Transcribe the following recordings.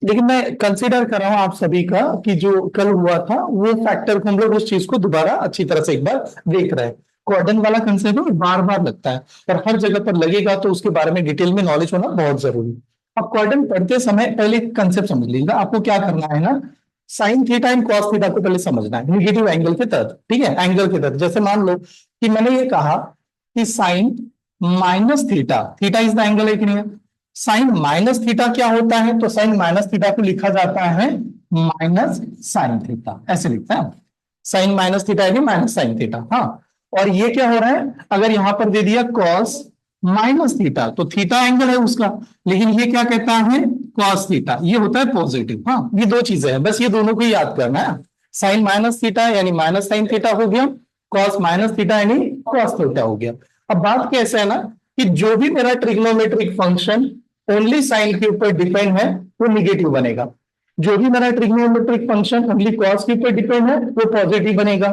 लेकिन मैं कंसिडर कर रहा हूं आप सभी का कि जो कल हुआ था वो फैक्टर को हम लोग उस चीज को दोबारा अच्छी तरह से एक बार देख रहे हैं। क्वाड्रेंट वाला कंसेप्ट बार बार लगता है और हर जगह पर लगेगा, तो उसके बारे में डिटेल में नॉलेज होना बहुत जरूरी है। अब क्वाड्रेंट पढ़ते समय पहले कंसेप्ट समझ लीजिएगा, आपको क्या करना है ना, sign theta and cos theta को पहले समझना है निगेटिव एंगल के तहत। ठीक है, एंगल के तहत जैसे मान लो कि मैंने ये कहा कि sine minus theta, theta is the angle है कि नहीं है, साइन माइनस थीटा क्या होता है, तो साइन माइनस थीटा को लिखा जाता है माइनस साइन थीटा, ऐसे लिखते हैं साइन माइनस थीटा यानी माइनस साइन थीटा। हाँ, और ये क्या हो रहा है, अगर यहां पर दे दिया कॉस माइनस थीटा तो थीटा एंगल है उसका, लेकिन ये क्या कहता है कॉस थीटा, ये होता है पॉजिटिव। हाँ, ये दो चीजें हैं, बस ये दोनों को ही याद करना है। साइन माइनस थीटा यानी माइनस साइन थीटा हो गया, कॉस माइनस थीटा यानी कॉस थीटा हो गया। अब बात कैसे है ना कि जो भी मेरा ट्रिग्नोमेट्रिक फंक्शन ओनली साइन के ऊपर डिपेंड है वो निगेटिव बनेगा, जो भी मेरा ट्रिग्नोमेट्रिक फंक्शन ओनली कॉस के ऊपर डिपेंड है वो पॉजिटिव बनेगा,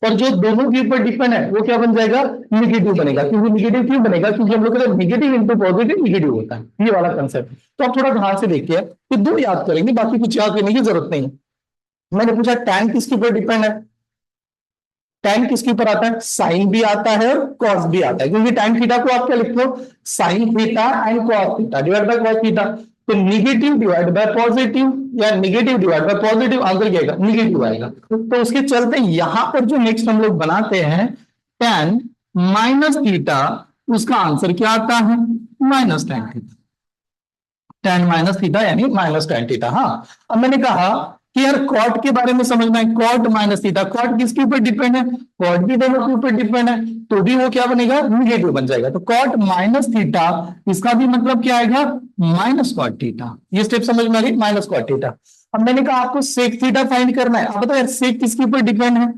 और जो दोनों के ऊपर डिपेंड है वो क्या बन जाएगा, निगेटिव बनेगा। क्योंकि निगेटिव क्यों बनेगा, क्योंकि हम लोग कहते हैं निगेटिव इंटू पॉजिटिव निगेटिव होता है, ये वाला कंसेप्ट। तो आप थोड़ा ध्यान से देखिए, तो दो याद करेंगे, बाकी कुछ याद करने की जरूरत नहीं है। मैंने पूछा टैन किसके ऊपर डिपेंड है, टैन किसके ऊपर आता है, साइन भी आता है और कॉस भी आता है, क्योंकि टैन थीटा को आप क्या लिखते हो, sign theta and cos theta divide by cos theta. तो निगेटिव डिवाइड बाय पॉजिटिव या negative divide by positive answer क्या आएगा, निगेटिव आएगा। तो उसके चलते यहां पर जो नेक्स्ट हम लोग बनाते हैं टैन माइनस थीटा, उसका आंसर क्या आता है, minus tan theta, tan minus theta यानी माइनस टैन थीटा। हाँ, अब मैंने कहा कि यार कॉट के बारे में समझना है, कॉट माइनस थीटा, कॉट किसके ऊपर डिपेंड है, कॉट भी दोनों के ऊपर डिपेंड है, तो भी वो क्या बनेगा, निगेटिव बन जाएगा। तो कॉट माइनस थीटा, इसका भी मतलब क्या आएगा, माइनस कॉट थीटा। ये स्टेप समझ में आ गई, माइनस कॉट थीटा। अब मैंने कहा आपको सेक थीटा फाइंड करना है, आप बताओ यार सेक किसके ऊपर डिपेंड है,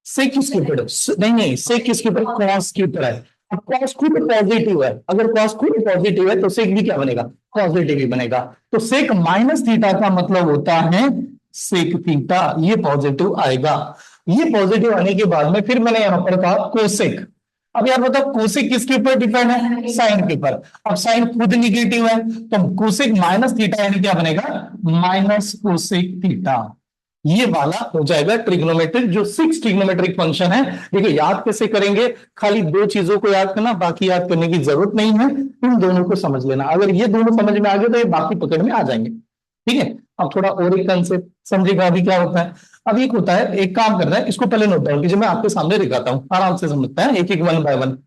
सेक किसके ऊपर नहीं नहीं, सेक किसके ऊपर, कॉस के ऊपर है। अब कॉस खुद पॉजिटिव है, अगर कॉस खुद पॉजिटिव है तो सेक भी क्या बनेगा, पॉजिटिव ही बनेगा। तो सेक माइनस थीटा का मतलब होता है सेक थीटा, ये पॉजिटिव आएगा। ये पॉजिटिव आने के बाद में फिर मैंने यहां पर कहा कोसेक। अब यार बताओ कोसेक किसके ऊपर डिपेंड है, साइन के ऊपर। अब साइन खुद निगेटिव है तो कोसेक माइनस थीटा यानी क्या बनेगा, माइनस कोसेक थीटा। ये वाला हो जाएगा ट्रिग्नोमेट्रिक, जो 6 ट्रिग्नोमेट्रिक फंक्शन है। देखिए याद कैसे करेंगे, खाली दो चीजों को याद करना, बाकी याद करने की जरूरत नहीं है, इन दोनों को समझ लेना। अगर ये दोनों समझ में आ गए तो ये बाकी पकड़ में आ जाएंगे। ठीक है, अब थोड़ा और एक कंसेप्ट समझेगा अभी क्या होता है। अब एक होता है, एक काम करना है, इसको पहले नोट डाउन कीजिए, मैं आपके सामने दिखाता हूँ, आराम से समझते हैं एक एक वन बाय वन।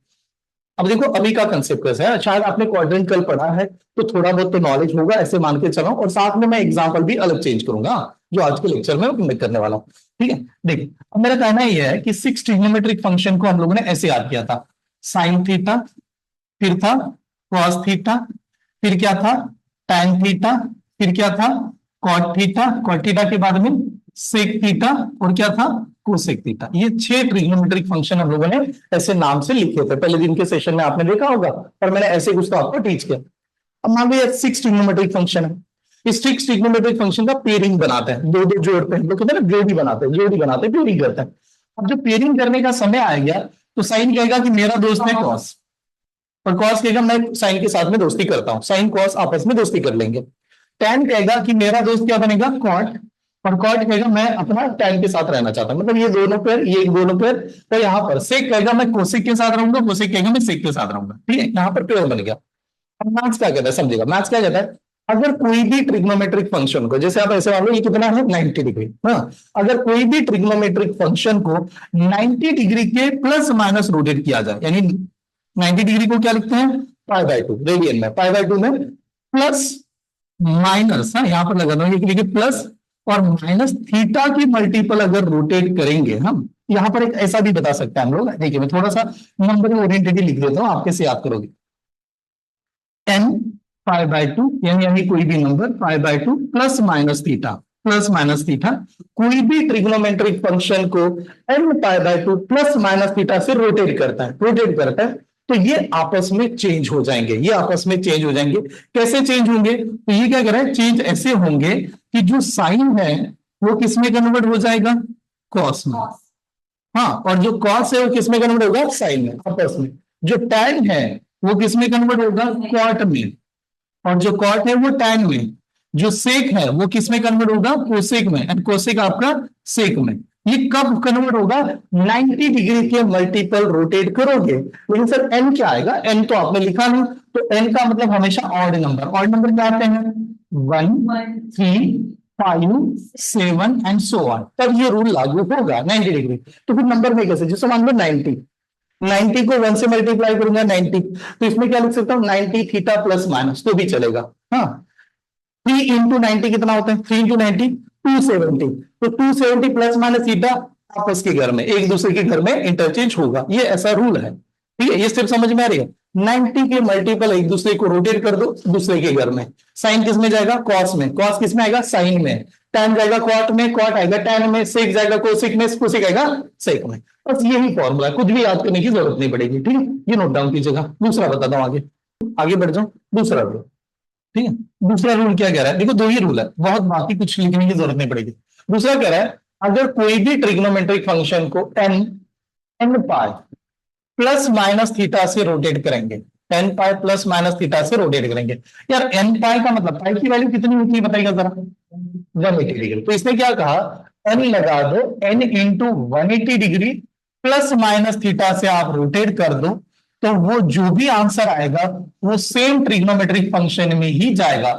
अब देखो अभी का कंसेप्ट कैसा है, शायद आपने क्वाड्रेंट कल पढ़ा है तो थोड़ा बहुत तो नॉलेज होगा, ऐसे मान के चलो, और साथ में मैं एग्जांपल भी अलग चेंज करूंगा जो आज के लेक्चर में मैं करने वाला हूँ। ठीक है, देखिए अब मेरा कहना यह है कि 6 ट्रिग्नोमेट्रिक फंक्शन को हम लोगों ने ऐसे याद किया था, साइन थीटा, फिर था कॉस थीटा, फिर क्या था टैन थीटा, फिर क्या था कॉट थीटा, कॉट थीटा के बाद में सेक थीटा, और क्या था कोसेक थीटा। ये 6 ट्रिग्नोमेट्रिक फंक्शन हम लोगों ने ऐसे नाम से लिखे थे, पहले दिन के सेशन में आपने देखा होगा, और मैंने ऐसे कुछ तो आपको टीच किया। अब मान लो 6 ट्रिग्नोमेट्रिक फंक्शन है, इस 6 ट्रिग्नोमेट्रिक फंक्शन का पेयरिंग बनाते हैं, दो दो जोड़ते हैं, हम लोग कहते हैं ना जोड़ी बनाते हैं, जोड़ी बनाते हैं, पेयरिंग करते हैं। अब जब पेयरिंग करने का समय आ गया तो साइन कहेगा कि मेरा दोस्त है कॉस, और कॉस कहेगा मैं साइन के साथ में दोस्ती करता हूं, साइन कॉस आपस में दोस्ती कर लेंगे। टैन कहेगा कि मेरा दोस्त क्या बनेगा, कॉट, और कॉट कहेगा मैं अपना टैन के साथ रहना चाहता हूं, मतलब ये दोनों पेयर, ये दोनों पेयर। तो यहाँ पर सेक कहेगा मैं कोसेक के साथ रहूंगा, कोसेक कहेगा मैं सेक के साथ रहूंगा। ठीक है, यहाँ पर पेयर बन गया। अब मैथ्स क्या कहता है, समझेगा मैथ्स क्या कहता है, अगर कोई भी ट्रिग्नोमेट्रिक फंक्शन को, जैसे आप ऐसे मान लो ये कितना है 90 डिग्री, हाँ, अगर कोई भी ट्रिग्नोमेट्रिक फंक्शन को 90 डिग्री के प्लस माइनस रोटेट किया जाए, यानी 90 डिग्री को क्या लिखते हैं, पाई बाय 2 रेडियन में, पाई बाय 2 में प्लस माइनस, हाँ यहां पर लगा दो, ये लिखिए प्लस और माइनस थीटा की मल्टीपल अगर रोटेट करेंगे हम, यहां पर एक ऐसा भी बता सकते हैं हम लोग। देखिए मैं थोड़ा सा नंबर ओरिएंटेड लिख देता हूं, आप कैसे याद करोगे, एन पाई बाय 2 यानी कोई भी number pi by 2 plus minus theta, plus minus theta, कोई भी ट्रिग्नोमेट्रिक फंक्शन को n pi by 2 plus minus theta से रोटेट करता है, रोटेट करता है, तो ये आपस में चेंज हो जाएंगे, ये आपस में चेंज हो जाएंगे। कैसे चेंज होंगे, तो ये क्या कर रहा है, चेंज ऐसे होंगे कि जो साइन है वो किस में कन्वर्ट हो जाएगा, कॉस में, हाँ, और जो कॉस है वो किस में कन्वर्ट होगा, साइन में, आपस में। जो टैन है वो किस में कन्वर्ट होगा, क्वाट में, और जो कॉट है वो टैन में। जो सेक है वो किस में कन्वर्ट होगा, कोसेक में, एंड कोसेक आपका सेक में। ये कब कन्वर्ट होगा, 90 डिग्री के मल्टीपल रोटेट करोगे। लेकिन सर एन क्या आएगा, एन तो आपने लिखा नहीं, तो एन का मतलब हमेशा ऑड नंबर। ऑड नंबर क्या आते हैं, 1, 3, 5, 7 एंड सो ऑन, तब ये रूल लागू होगा 90 डिग्री। तो फिर नंबर में कैसे, जैसे मान लो 90, 90 को 1 से मल्टीप्लाई करूंगा 90, तो इसमें क्या लिख सकता हूँ, 90 थीटा प्लस माइनस, तो भी चलेगा। हाँ, 3 इंटू 90 कितना होता है, 3 इंटू 90 270, तो 270 प्लस माइनस थीटा आपस के घर में, एक दूसरे के घर में इंटरचेंज होगा, ये ऐसा रूल है। ठीक है, ये सिर्फ समझ में आ रही है। 90 के मल्टीपल एक दूसरे को रोटेट कर दो दूसरे के घर में। साइन किस में जाएगा, कॉस में, कॉस किस में आएगा, साइन में, टैन जाएगा कॉट में, कॉट आएगा टैन में, सेक जाएगा कोसेक में, कोसेक आएगा सेक में। बस यही फॉर्मूला है, कुछ भी याद करने की जरूरत नहीं पड़ेगी। ठीक है, ये नोट डाउन कीजिएगा। दूसरा बताता हूं, आगे आगे बढ़ जाओ। दूसरा रूल, ठीक है, दूसरा रूल क्या कह रहा है, देखो दो ही रूल है, बहुत बाकी कुछ लिखने की जरूरत नहीं पड़ेगी। दूसरा कह रहा है, अगर कोई भी ट्रिग्नोमेट्रिक फंक्शन को n n pi plus minus theta से रोटेट करेंगे, n pi plus minus theta से रोटेट करेंगे। यार एन पाई का मतलब, पाई की वैल्यू कितनी होती है बताइएगा जरा, 180 डिग्री। तो इसने क्या कहा, एन लगा दो, n into 180 degree plus minus theta से आप रोटेट कर दो, तो वो जो भी आंसर आएगा वो सेम ट्रिग्नोमेट्रिक फंक्शन में ही जाएगा।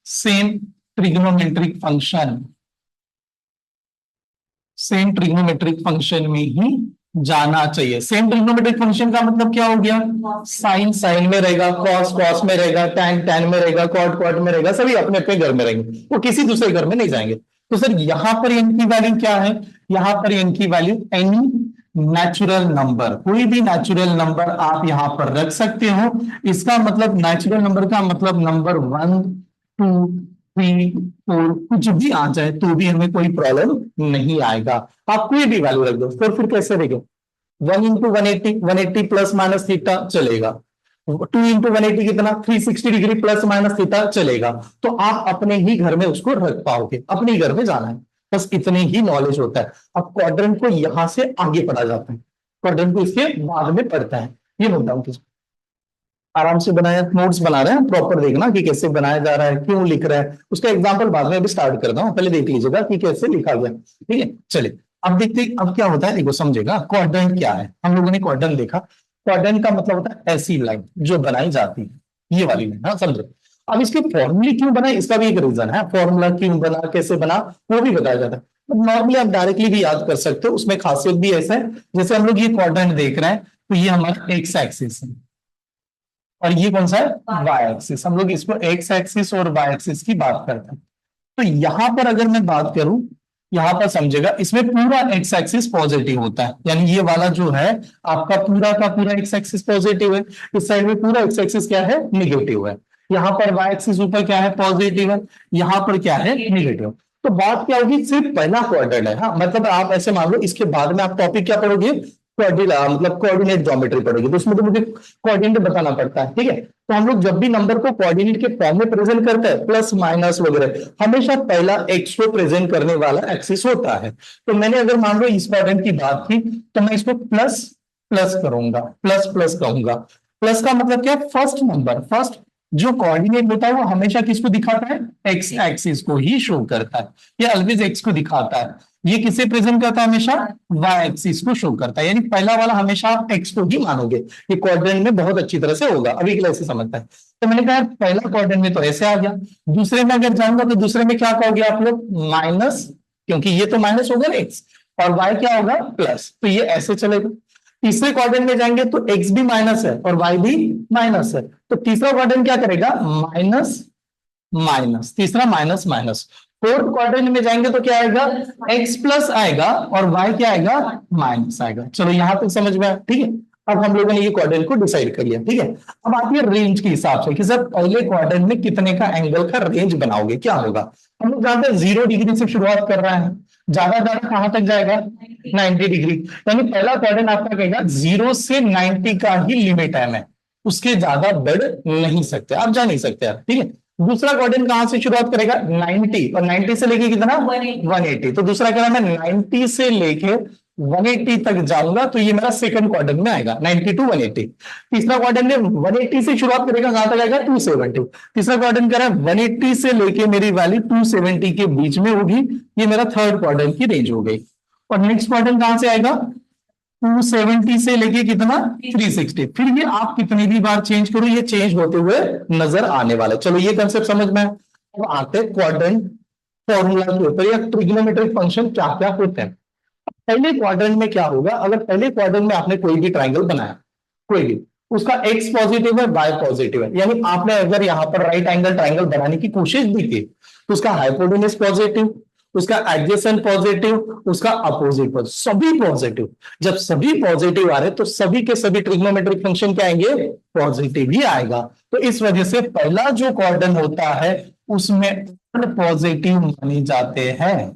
Same trigonometric function, same trigonometric function में ही जाना चाहिए। सेम ट्रिग्नोमेट्रिक फंक्शन का मतलब क्या हो गया, साइन साइन में रहेगा, कॉस कॉस में रहेगा, टैन टैन में रहेगा, कॉट कॉट में रहेगा, सभी अपने अपने घर में रहेंगे, वो किसी दूसरे घर में नहीं जाएंगे। तो सर यहां पर एन की वैल्यू क्या है, यहां पर एन की वैल्यू एनी नेचुरल नंबर, कोई भी नेचुरल नंबर आप यहां पर रख सकते हो। इसका मतलब नेचुरल नंबर का मतलब नंबर 1, 2, 3, 4 कुछ भी आ जाए तो भी हमें कोई प्रॉब्लम नहीं आएगा। आप कोई भी वैल्यू रख दो, फिर कैसे रहेगा, 1 इंटू 180, 180 प्लस माइनस थीटा चलेगा, 2 इंटू 180 कितना, 360 डिग्री प्लस माइनस थीटा चलेगा। तो आप अपने ही घर में उसको रख पाओगे, अपने ही घर में जाना है, बस इतने ही नॉलेज होता है। अब क्वाड्रेंट को यहां से आगे पढ़ा जाता है, क्वाड्रेंट को इसके बाद में पढ़ता है। ये नोट डाउन कीजिए, आराम से बनाया, नोट्स बना रहे हैं, प्रॉपर देखना कि कैसे बनाया जा रहा है, क्यों लिख रहा है, उसका एग्जांपल बाद में भी स्टार्ट करता हूं, पहले देख लीजिएगा कि कैसे लिखा गया। ठीक है, चलिए अब देखते अब क्या होता है, देखो समझेगा क्वाड्रेंट क्या है। हम लोगों ने क्वाड्रेंट देखा, क्वाड्रेंट का मतलब होता है ऐसी लाइन जो बनाई जाती है, ये वाली लाइन, हाँ समझो। अब इसके फॉर्मूले क्यों बना, इसका भी एक रीजन है, फॉर्मूला क्यों बना, कैसे बना, वो भी बताया जाता है। नॉर्मली आप डायरेक्टली भी याद कर सकते हो, उसमें खासियत भी ऐसा है, जैसे हम लोग ये क्वाड्रेंट देख रहे हैं, तो ये हमारा एक्स एक्सिस है और ये कौन सा है, वाई एक्सिस। हम लोग इसको एक्स एक्सिस और वाई एक्सिस की बात करते हैं। तो यहां पर अगर मैं बात करूं, यहां पर समझेगा, इसमें पूरा एक्स एक्सिस पॉजिटिव होता है, यानी ये वाला जो है आपका पूरा का पूरा एक्स एक्सिस पॉजिटिव है, इस साइड में पूरा एक्स एक्सिस क्या है, निगेटिव है। यहाँ पर वाई एक्सिस ऊपर क्या है, पॉजिटिव है, यहाँ पर क्या है, निगेटिव। तो बात क्या होगी, सिर्फ पहला क्वाड्रेंट है। हाँ मतलब आप ऐसे मान लो, इसके बाद में आप टॉपिक क्या पढ़ोगे, मतलब कोऑर्डिनेट ज्योमेट्री पढ़ोगे, तो उसमें तो मुझे कोऑर्डिनेट बताना पड़ता है। ठीक है, तो हम लोग जब भी नंबर को कोऑर्डिनेट के फॉर्म में प्रेजेंट करते हैं, प्लस माइनस वगैरह, हमेशा पहला एक्स को प्रेजेंट करने वाला एक्सिस होता है। तो मैंने अगर मान लो इस क्वाड्रेंट की बात की, तो मैं इसको प्लस प्लस करूंगा, प्लस प्लस कहूंगा। प्लस का मतलब क्या है, फर्स्ट नंबर, फर्स्ट जो कोऑर्डिनेट होता है वो हमेशा किसको दिखाता है, एक्स एक्सिस को ही शो करता है, ये ऑलवेज एक्स को दिखाता है। ये किसे प्रेजेंट करता है, हमेशा वाई एक्सिस को शो करता है, यानी पहला वाला हमेशा आप एक्स को ही मानोगे। ये क्वाड्रेंट में बहुत अच्छी तरह से होगा, अभी के लिए ऐसे समझता है। तो मैंने कहा पहला क्वाड्रेंट में तो ऐसे आ गया, दूसरे में अगर जाऊंगा तो दूसरे में क्या कहोगे आप लोग, माइनस, क्योंकि ये तो माइनस होगा ना एक्स, और वाई क्या होगा, प्लस, तो ये ऐसे चलेगा। तीसरे क्वाड्रेंट में जाएंगे तो एक्स भी माइनस है और वाई भी माइनस है, तो तीसरा क्वाड्रेंट क्या करेगा, माइनस माइनस, तीसरा माइनस माइनस। फोर्थ क्वाड्रेंट में जाएंगे तो क्या आएगा, एक्स प्लस आएगा और वाई क्या आएगा, माइनस आएगा। चलो यहां तक समझ में आया। ठीक है, अब हम लोगों ने ये क्वाड्रेंट को डिसाइड कर लिया। ठीक है, अब आती है रेंज के हिसाब से कि सर पहले क्वाड्रेंट में कितने का एंगल का रेंज बनाओगे, क्या होगा। हम लोग जानते हैं 0 डिग्री से शुरुआत कर रहा है, ज्यादा ज्यादा कहां तक जाएगा, 90 डिग्री, यानी पहला क्वाड्रेंट आपका कहेगा 0 से 90 का ही लिमिट है, उसके ज्यादा बढ़ नहीं सकते, आप जा नहीं सकते यार। ठीक है, दूसरा क्वाड्रेंट कहां से शुरुआत करेगा, 90, और 90 से लेके कितना, 180। तो दूसरा कह रहा है मैं 90 से लेके 180 तक जाऊंगा तो ये मेरा सेकंड क्वाड्रेंट में आएगा, 90 टू 180। तीसरा क्वाड्रेंट में 180 से शुरुआत करेगा, कहां तक आएगा 270। तीसरा क्वाड्रेंट कह रहा है 180 से लेके मेरी वैल्यू 270 के बीच में होगी, ये मेरा थर्ड क्वाड्रेंट की रेंज हो गई। और नेक्स्ट क्वाड्रेंट कहां से आएगा, 270 से लेके कितना 360। फिर ये आप कितनी भी बार चेंज करो ये चेंज होते हुए नजर आने वाला है। चलो ये कंसेप्ट समझ में। अब आते हैं क्वाड्रेंट फॉर्मूला के ऊपर या ट्रिग्नोमेट्रिक फंक्शन क्या क्या होते हैं। पहले क्वाड्रेंट में क्या होगा, अगर पहले क्वाड्रेंट में आपने कोई भी ट्राइंगल बनाया, कोई भी, उसका एक्स पॉजिटिव है वाई पॉजिटिव है, यानी आपने अगर यहां पर राइट एंगल ट्राइंगल बनाने की कोशिश भी की तो उसका हाइपोटेन्यूज पॉजिटिव, उसका एडजेसेंट पॉजिटिव, उसका अपोजिट पॉजिटिव, सभी पॉजिटिव। जब सभी पॉजिटिव आ रहे तो सभी के सभी ट्रिग्नोमेट्रिक फंक्शन क्या आएंगे, पॉजिटिव ही आएगा। तो इस वजह से पहला जो क्वाड्रेंट होता है उसमें पॉजिटिव माने जाते हैं,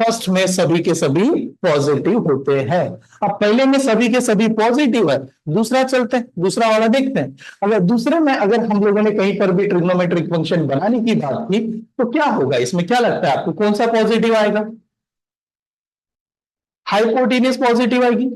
फर्स्ट में सभी के सभी पॉजिटिव होते हैं। अब पहले में सभी के सभी पॉजिटिव है, दूसरा चलते हैं, दूसरा वाला देखते हैं। अगर दूसरे में अगर हम लोगों ने कहीं पर भी ट्रिग्नोमेट्रिक फंक्शन बनाने की बात की तो क्या होगा, इसमें क्या लगता है आपको, कौन सा पॉजिटिव आएगा, हाइपोटेन्यूज पॉजिटिव आएगी।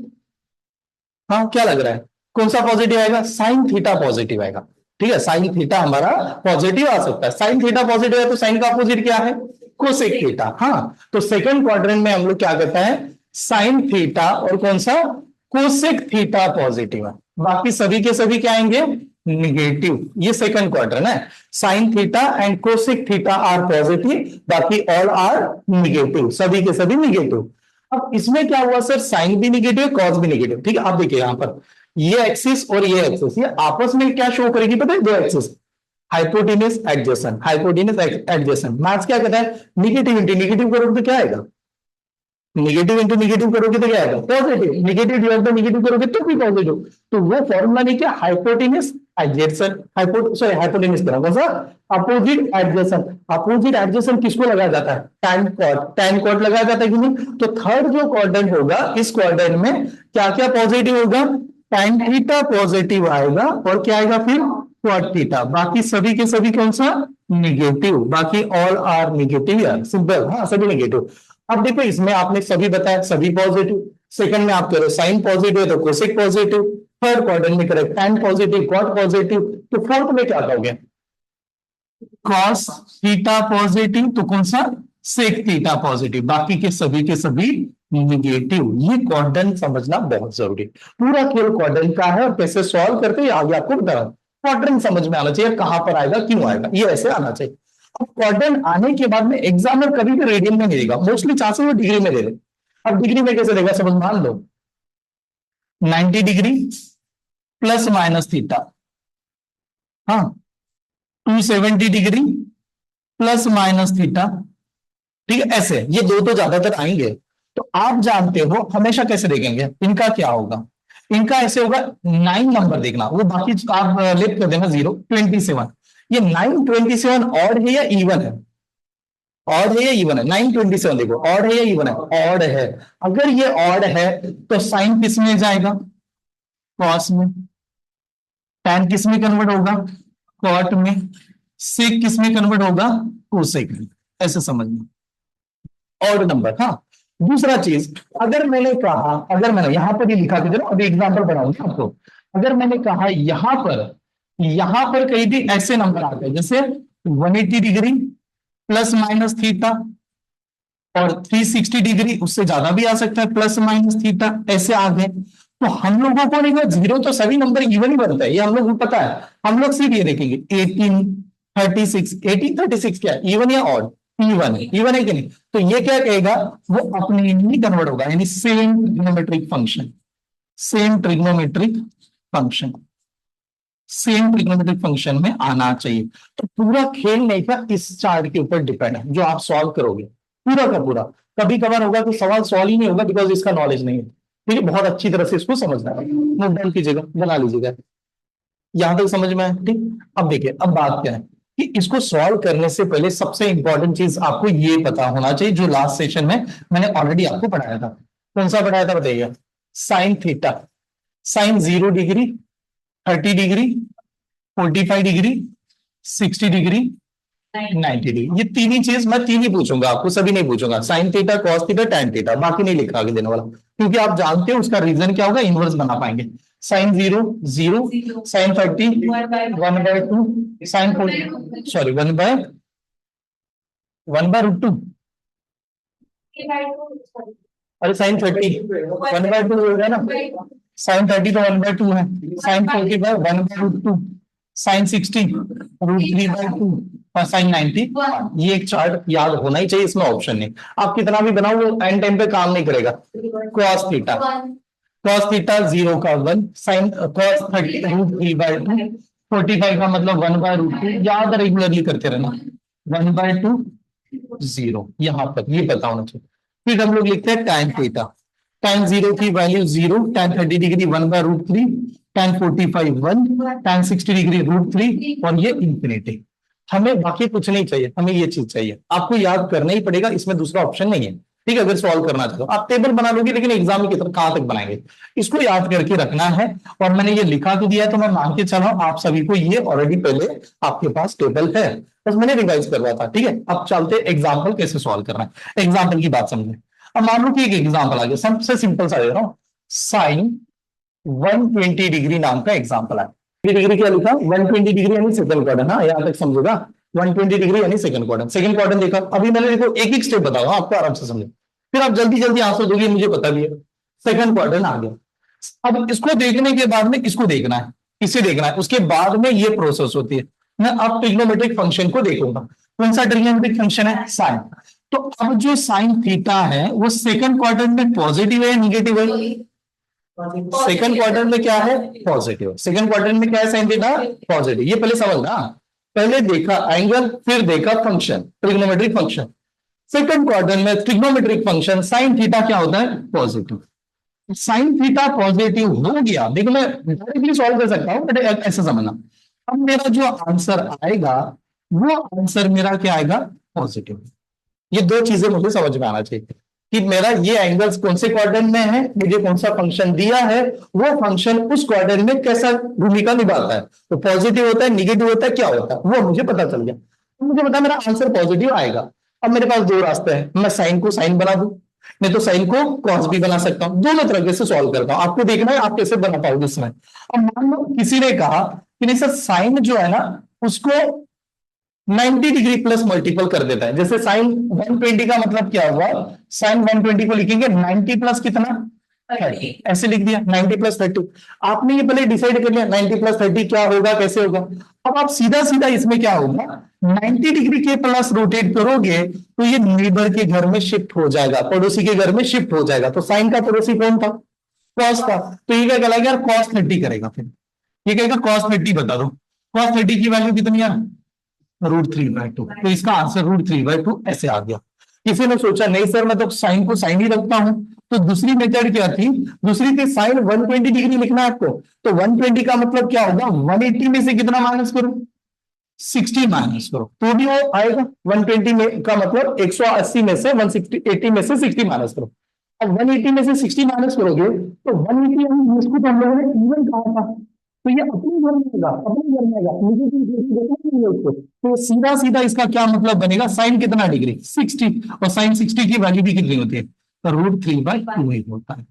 हाँ क्या लग रहा है, कौन सा पॉजिटिव आएगा, साइन थीटा पॉजिटिव आएगा। ठीक है, साइन थीटा हमारा पॉजिटिव आ सकता है। साइन थीटा पॉजिटिव है तो साइन का अपोजिट क्या है, कोसेक थीटा। हाँ तो सेकंड क्वाड्रेंट में हम लोग क्या करते हैं, साइन थीटा और कौन सा, कोसेक थीटा पॉजिटिव है, बाकी सभी के सभी क्या आएंगे, निगेटिव। ये सेकंड क्वाड्रेंट है, sine theta and cosec theta are positive, बाकी ऑल आर निगेटिव, सभी के सभी निगेटिव। अब इसमें क्या हुआ सर, साइन भी निगेटिव कॉस भी निगेटिव। ठीक है, आप देखिए यहां पर ये एक्सिस और ये एक्सिस, ये आपस में क्या शो करेगी पता है, दो axis, hypotenuse adjacent, hypotenuse adjacent. Maths क्या कहता है, निगेटिव इंटू निगेटिव करोगे तो क्या आएगा, निगेटिव इंटू निगेटिव करोगे तो क्या आएगा, positive. Negative divide by negative करोगे तो भी पॉजिटिव। तो वो फॉर्मूला नहीं क्या, हाइपोटेन्यूज एडजेसेंट, हाइपोटेन्यूज करा कौन सा, अपोजिट एडजेसेंट। अपोजिट एडजेसेंट किसको लगाया जाता है, टैन कॉट, टैन कॉट लगाया जाता है कि नहीं। तो थर्ड जो क्वाड्रेंट होगा, इस क्वाड्रेंट में क्या क्या पॉजिटिव होगा, टैन थीटा पॉजिटिव आएगा और क्या आएगा फिर कॉट थीटा, बाकी सभी के सभी कौन सा, निगेटिव, बाकी ऑल आर निगेटिव यार, सिंपल। हाँ सभी निगेटिव। अब देखो इसमें आपने सभी बताया, सभी पॉजिटिव। सेकंड में आप कह रहे हो साइन पॉजिटिव है तो कोसेक पॉजिटिव, थर्ड क्वाड्रेंट में correct tan positive, cot positive. तो फोर्थ में क्या कहोगे, कॉस थीटा पॉजिटिव तो कौन सा, सेक थीटा पॉजिटिव, बाकी के सभी निगेटिव। ये क्वाड्रेंट समझना बहुत जरूरी। पूरा खेल क्वाड्रेंट का है और कैसे सॉल्व करते हैं आगे आपको बता रहा हूं। क्वाड्रेंट समझ में आना चाहिए, कहां पर आएगा, क्यों आएगा, ये ऐसे आना चाहिए। अब क्वाड्रेंट आने के बाद में एग्जामिनर कभी भी रेडियन में नहीं देगा, मोस्टली चांसेस वो डिग्री में दे दे। अब डिग्री में कैसे देगा, समझ मान लो 90 डिग्री प्लस माइनस थीटा, हाँ 270 डिग्री प्लस माइनस थीटा। ठीक है, ऐसे ये दो तो ज्यादातर आएंगे। तो आप जानते हो हमेशा कैसे देखेंगे, इनका क्या होगा, इनका ऐसे होगा 9 नंबर देखना, वो बाकी आप लेफ्ट कर देना 0 27। ये 927 ऑड है या इवन है, ऑड है या इवन है, 927 देखो ऑड है या इवन है, ऑड है। अगर ये ऑड है तो साइन किस में जाएगा, कॉस में, टैन किस में कन्वर्ट होगा, कॉट में, सेक किस में कन्वर्ट होगा, कोसेक में। ऐसे समझना ऑड नंबर। हाँ दूसरा चीज, अगर मैंने कहा, अगर मैंने यहां पर ही लिखा कि चलो अभी एग्जांपल बनाऊंगा आपको, अगर मैंने कहा यहां पर कहीं भी ऐसे नंबर आते हैं जैसे 180 डिग्री प्लस माइनस थीटा और 360 डिग्री, उससे ज्यादा भी आ सकता है प्लस माइनस थीटा, ऐसे आ गए तो हम लोगों को नहीं, जीरो तो सभी नंबर इवन ही बनता है, ये हम लोग को पता है। हम लोग सिर्फ ये देखेंगे 1836 क्या है, इवन या ऑड, इवन है कि नहीं। तो ये क्या कहेगा, वो अपने ही कन्वर्ट होगा, यानी same trigonometric function, same trigonometric function, same trigonometric function में आना चाहिए। तो पूरा खेल नहीं था इस चार्ट के ऊपर डिपेंड है, जो आप सॉल्व करोगे पूरा का पूरा। कभी कभार होगा कि सवाल सॉल्व ही नहीं होगा बिकॉज इसका नॉलेज नहीं है। ठीक है, बहुत अच्छी तरह से इसको समझना है, नोट डाउन कीजिएगा, बना लीजिएगा, यहां तक समझ में आया। ठीक, अब देखिए अब बात क्या है कि इसको सॉल्व करने से पहले सबसे इंपॉर्टेंट चीज आपको ये पता होना चाहिए, जो लास्ट सेशन में मैंने ऑलरेडी आपको पढ़ाया था। कौन सा पढ़ाया था बताइए, sine theta, sine 0 degree, 30 degree, 45 degree, 60 degree, 90 degree. ये तीन ही चीज, मैं तीन ही पूछूंगा आपको, सभी नहीं पूछूंगा। Sine theta, cos theta, tan theta, बाकी नहीं लिखा आगे देने वाला, क्योंकि आप जानते हो उसका रीजन क्या होगा, इनवर्स बना पाएंगे। Sine 0 0, sine 30 1/2, sine 40 sorry 1/√2। अरे साइन 30 1/2 हो गया ना, साइन 30 तो 1/2 है, साइन 45 1/√2, साइन 60 √3/2 और साइन 90। ये एक चार्ट याद होना ही चाहिए, इसमें ऑप्शन नहीं। आप कितना भी बनाओ वो एंड टाइम पे काम नहीं करेगा। कॉस थीटा 0 का 1, साइन कॉस 30 √3/2, 45 का मतलब 1/√2, याद रेगुलरली करते रहना। 1/2 0, यहां पर ये पता होना चाहिए। फिर हम लोग लिखते हैं tan थीटा। tan 0 की value 0, tan 30 degree 1/√3, tan 45 1, tan 60 degree √3 और ये इंफिनिटी। हमें बाकी कुछ नहीं चाहिए, हमें ये चीज चाहिए। आपको याद करना ही पड़ेगा, इसमें दूसरा ऑप्शन नहीं है। ठीक है, अगर सॉल्व करना चाहो आप टेबल बना लोगे, लेकिन एग्जाम में कितना कहां तक बनाएंगे, इसको याद करके रखना है। और मैंने ये लिखा तो दिया है, तो मैं मान के चला आप सभी को ये ऑलरेडी पहले आपके पास टेबल है, बस मैंने रिवाइज करवा था। ठीक है, अब चलते एग्जाम्पल कैसे सॉल्व करना है, एग्जाम्पल की बात समझे। अब मान लो कि एक एग्जाम्पल आ गया, सबसे सिंपल सा दे रहा हूं, साइन 120 डिग्री नाम का एग्जाम्पल है। डिग्री क्या लिखा, 120 डिग्री यानी सेकंड क्वाड्रेंट। हाँ, यहां तक समझेगा, 120 डिग्री यानी सेकंड क्वाड्रेंट। सेकंड क्वाड्रेंट देखा, अभी मैंने देखो एक एक स्टेप बताऊंगा आपको, आराम से समझे, फिर आप जल्दी जल्दी आंसर दोगे, मुझे पता भी है। सेकंड क्वाड्रेंट आ गया, अब इसको देखने के बाद में इसको देखना है, इसे देखना है, उसके बाद में ये प्रोसेस होती है। मैं अब ट्रिग्नोमेट्रिक फंक्शन को देखूंगा। कौन सा ट्रिग्नोमेट्रिक फंक्शन है, साइन। तो अब जो साइन थीटा है वो सेकंड क्वाड्रेंट में पॉजिटिव है, निगेटिव है? सेकंड क्वार्टर में क्या है, पॉजिटिव। सेकंड क्वार्टर में क्या है, साइन थीटा पॉजिटिव। ये पहले समझना, पहले देखा एंगल, फिर देखा function, trigonometric function. Second quarter में ट्रिग्नोमेट्रिक फंक्शन साइन थीटा क्या होता है, पॉजिटिव। साइन थीटा पॉजिटिव हो गया, देखो मैं डायरेक्टली सॉल्व कर सकता हूं, बट ऐसा समझना। अब मेरा जो आंसर आएगा वो आंसर मेरा क्या आएगा, पॉजिटिव। ये दो चीजें मुझे समझ में आना चाहिए कि मेरा ये एंगल्स कौन से क्वाड्रेंट में है, मुझे कौन सा फंक्शन दिया है, वो फंक्शन उस क्वाड्रेंट में कैसा भूमिका निभाता है। तो पॉजिटिव होता है, निगेटिव होता है, क्या होता है, वो मुझे पता चल गया। तो मुझे पता मेरा आंसर पॉजिटिव आएगा। अब मेरे पास दो रास्ते हैं, मैं साइन को साइन बना दूं, नहीं तो साइन को कॉस भी बना सकता हूं। दोनों तरीके से सॉल्व करता हूं, आपको देखना है आप कैसे बना पाओगे इसमें। अब मान लो किसी ने कहा कि नहीं सर, साइन जो है ना उसको 90 डिग्री प्लस मल्टीपल कर देता है। जैसे साइन 120 का मतलब क्या हुआ, साइन 120 को लिखेंगे 90 प्लस कितना, 30, ऐसे लिख दिया 90 प्लस 30। आपने ये पहले डिसाइड कर लिया 90 प्लस 30 क्या होगा, कैसे होगा। अब आप सीधा सीधा इसमें क्या होगा, 90 डिग्री के प्लस रोटेट करोगे तो ये नेबर के घर में शिफ्ट हो जाएगा, पड़ोसी के घर में शिफ्ट हो जाएगा। तो साइन का पड़ोसी कौन था, कॉस था, तो ये क्या कहलाएगा, कॉस 30 करेगा। फिर ये कहेगा कॉस 30 बता दो, कॉस 30 की वैल्यू कितनी है, √3/2। तो इसका आंसर √3/2 ऐसे आ गया। किसी ने सोचा नहीं सर मैं तो साइन को साइन ही रखता हूं, तो दूसरी मेथड क्या थी, दूसरी थी साइन 120 डिग्री लिखना है आपको। तो 120 का मतलब क्या होगा, 180 में से कितना माइनस करो, 60 माइनस करो, तो भी वो आएगा। 120 में का मतलब 180 में से 160, 80 में से 60 माइनस करो। अब 180 में से 60 माइनस करोगे तो 180 इसको तो हम लोगों ने इवन कहा था, तो ये अपने घर में आएगा, अपने घर में आएगा, मुझे देखना नहीं है उसको। तो सीधा सीधा इसका क्या मतलब बनेगा, साइन कितना डिग्री 60, और साइन 60 की वैल्यू भी कितनी होती है, तो √3/2 ही होता है।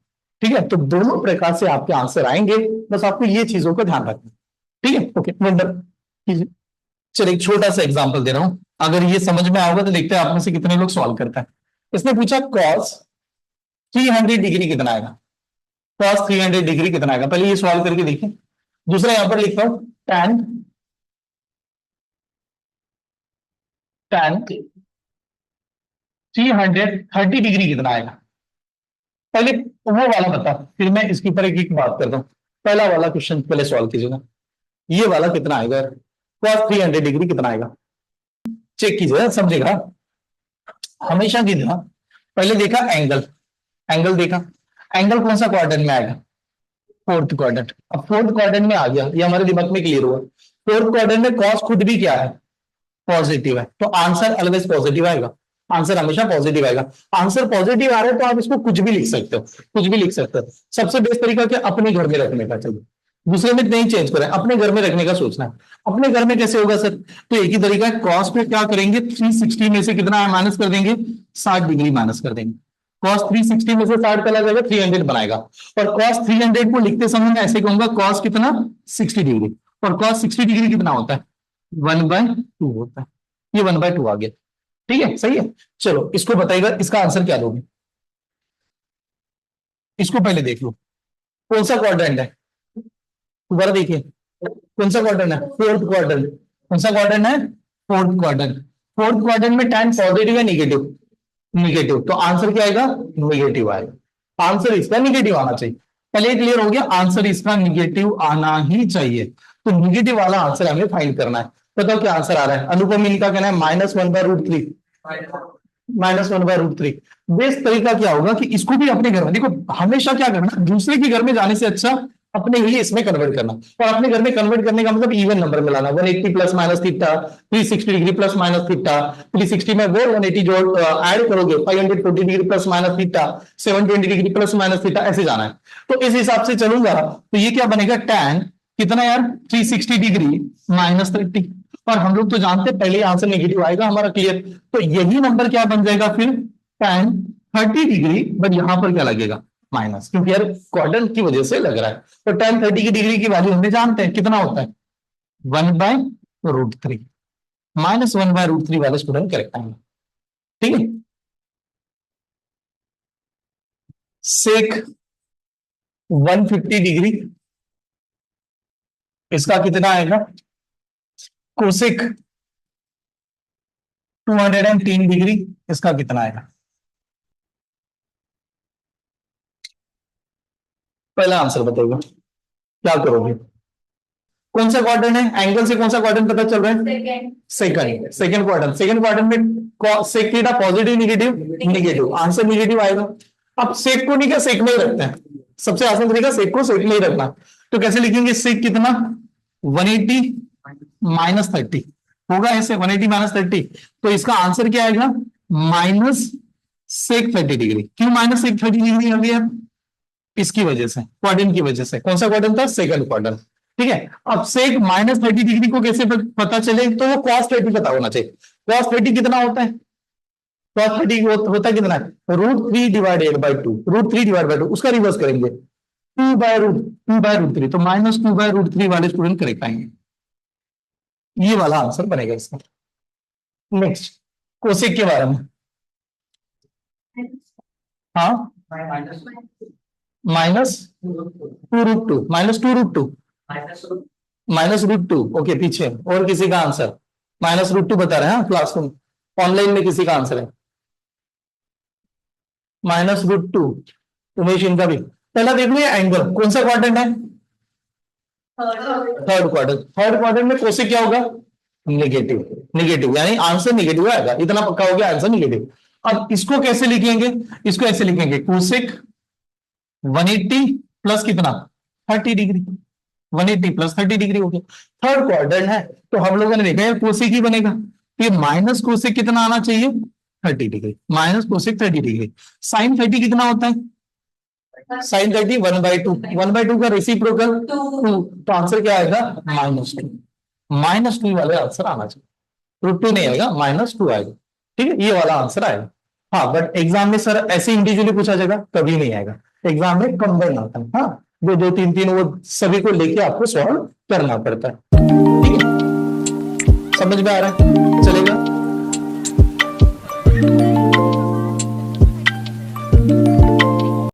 ठीक है, तो दोनों प्रकार से आपके आंसर आएंगे, बस आपको ये चीजों का ध्यान रखना। ठीक है, ओके नंबर कीजिए। चलिए एक छोटा सा एग्जांपल दे रहा हूं, अगर ये समझ में आओगे तो देखते हैं आप में से कितने लोग सॉल्व करता है। इसने पूछा कॉस 300 डिग्री कितना आएगा, कॉस 300 डिग्री कितना आएगा, पहले ये सॉल्व करके देखिए। दूसरा यहां पर लिखता हूं tan tan 330 डिग्री कितना आएगा। पहले वो वाला बता, फिर मैं इसके ऊपर एक एक बात करता हूं। पहला वाला क्वेश्चन पहले सॉल्व कीजिएगा, ये वाला कितना आएगा, कॉस 300 डिग्री कितना आएगा, चेक कीजिएगा समझेगा। हमेशा की तरह पहले देखा एंगल, एंगल देखा, एंगल कौन सा क्वाड्रेंट में आएगा, फोर्थ क्वाड्रेंट। अब फोर्थ क्वाड्रेंट में आ गया, ये हमारे दिमाग में क्लियर हुआ। फोर्थ क्वाड्रेंट में कॉस खुद भी क्या है, पॉजिटिव है, तो आंसर ऑलवेज पॉजिटिव आएगा, आंसर हमेशा पॉजिटिव आएगा। आंसर पॉजिटिव आ रहा है तो आप इसको कुछ भी लिख सकते हो, कुछ भी लिख सकते हो। सबसे बेस्ट तरीका क्या, अपने घर में रखने का चाहिए। दूसरे में नहीं चेंज करें, अपने घर में रखने का सोचना है। अपने घर में कैसे होगा सर? तो एक ही तरीका है, कॉस पे क्या करेंगे, 360 में से कितना माइनस कर देंगे, 60 डिग्री माइनस कर देंगे। कॉस 360 में से 60 चला जाएगा, 300 बनाएगा। और कॉस 300 को लिखते समय मैं ऐसे कहूंगा, कॉस कितना, 60 डिग्री। और कॉस 60 डिग्री कितना होता है, 1/2 होता है। ये 1/2 आ गया, ठीक है, सही है। चलो इसको बताइएगा, इसका आंसर क्या दोगे? इसको पहले देख लो, कौन सा क्वाड्रेंट है, दोबारा देखिए, कौन सा क्वाड्रेंट है, फोर्थ क्वाड्रेंट। कौन सा क्वाड्रेंट है, फोर्थ क्वाड्रेंट। फोर्थ क्वाड्रेंट में tan पॉजिटिव है निगेटिव, निगेटिव, तो आंसर क्या आएगा, निगेटिव आएगा। आंसर इसका निगेटिव आना चाहिए। पहले क्लियर हो गया, आंसर इसका निगेटिव आना ही चाहिए। तो निगेटिव वाला आंसर हमें फाइंड करना है। बताओ क्या आंसर आ रहा है? अनुपम इनका कहना है -1/√3, -1/√3। बेस्ट तरीका क्या होगा कि इसको भी अपने घर में देखो, हमेशा क्या करना, दूसरे के घर में जाने से अच्छा अपने ही इसमें कन्वर्ट करना। और अपने घर में कन्वर्ट करने का मतलब इवन नंबर में लाना, 180 plus minus theta, 360 degree plus minus theta, 360 में वो 180 जो ऐड करोगे, 540 degree plus minus theta, 720 degree plus minus theta, ऐसे जाना है। तो इस हिसाब से चलूंगा तो ये क्या बनेगा, tan कितना यार, 360 डिग्री माइनस 30। और हम लोग तो जानते हैं पहले आंसर नेगेटिव आएगा हमारा, क्लियर। तो यही नंबर क्या बन जाएगा फिर, tan 30 डिग्री, बट यहां पर क्या लगेगा, माइनस, क्योंकि यार क्वाड्रेंट की वजह से लग रहा है। तो tan 30 की डिग्री की वैल्यू हम जानते हैं कितना होता है, 1/√3। -1/√3 वाले स्टूडेंट करेक्ट आएंगे, ठीक है। सेक 150 डिग्री, इसका कितना आएगा, कोसेक 203 डिग्री, इसका कितना आएगा? पहला आंसर बताइएगा, क्या करोगे? कौन सा क्वाड्रेंट है, एंगल से कौन सा क्वाड्रेंट पता चल रहा है, second, second quadrant. Second quadrant में sec theta positive negative, negative, answer negative आएगा। अब सेक को नहीं, क्या सेक में ही रखते हैं, सबसे आसान तरीका सेक को सेक में ही रखना। तो कैसे लिखेंगे, सेक कितना, 180 माइनस 30 होगा ऐसे, 180 माइनस 30। तो इसका आंसर क्या आएगा, माइनस सेक 30 डिग्री। क्यों माइनस सेक 30 डिग्री आ गया, इसकी वजह से, क्वाड्रेंट की वजह से। कौन सा क्वाड्रेंट था, सेकंड क्वाड्रेंट, ठीक है। अब सेक -30 डिग्री को कैसे पता चले, तो वो cos 30 पता होना चाहिए। cos 30 कितना होता है, cos 30 होता कितना है, √3/2, √3/2, उसका रिवर्स करेंगे 2/√3, तो -2/√3 वाले स्टूडेंट करेक्ट आएंगे। ये वाला आंसर बनेगा इसका। नेक्स्ट कोसेक के बारे में, हाँ, -2√2, -2√2, -√2, ओके। पीछे और किसी का आंसर -√2 बता रहे हैं क्लासरूम, ऑनलाइन में किसी का आंसर है -√2, उमेश इनका भी। पहला देख लो, एंगल कौन सा क्वाड्रेंट है, थर्ड क्वाड्रेंट। थर्ड क्वाड्रेंट में कोसेक क्या होगा, निगेटिव, निगेटिव, यानी आंसर निगेटिव आएगा, इतना पक्का हो गया, आंसर निगेटिव। अब इसको कैसे लिखेंगे, इसको ऐसे लिखेंगे, कोसेक 180 प्लस कितना, 30 डिग्री, 180 प्लस 30 डिग्री हो गया। थर्ड क्वाड्रेंट है, तो हम लोगों ने देखा है कोसेक ही बनेगा। ये माइनस कोसेक कितना आना चाहिए, 30 degree, minus cosec 30 degree. Sine 30 कितना होता है, साइन 30 1/2, 1/2 का रेसिप्रोकल 2, तो आंसर क्या आएगा, -2, -2 वाले आंसर आना चाहिए, √2 नहीं आएगा, -2 आएगा, ठीक है, ये वाला आंसर आएगा। हाँ, बट एग्जाम में सर ऐसे इंडिविजुअली पूछा जाएगा, कभी नहीं आएगा। एग्जाम में कंबाइन आता है, हाँ, जो 2 3 3 वो सभी को लेके आपको सॉल्व करना पड़ता है, ठीक है, समझ में आ रहा है।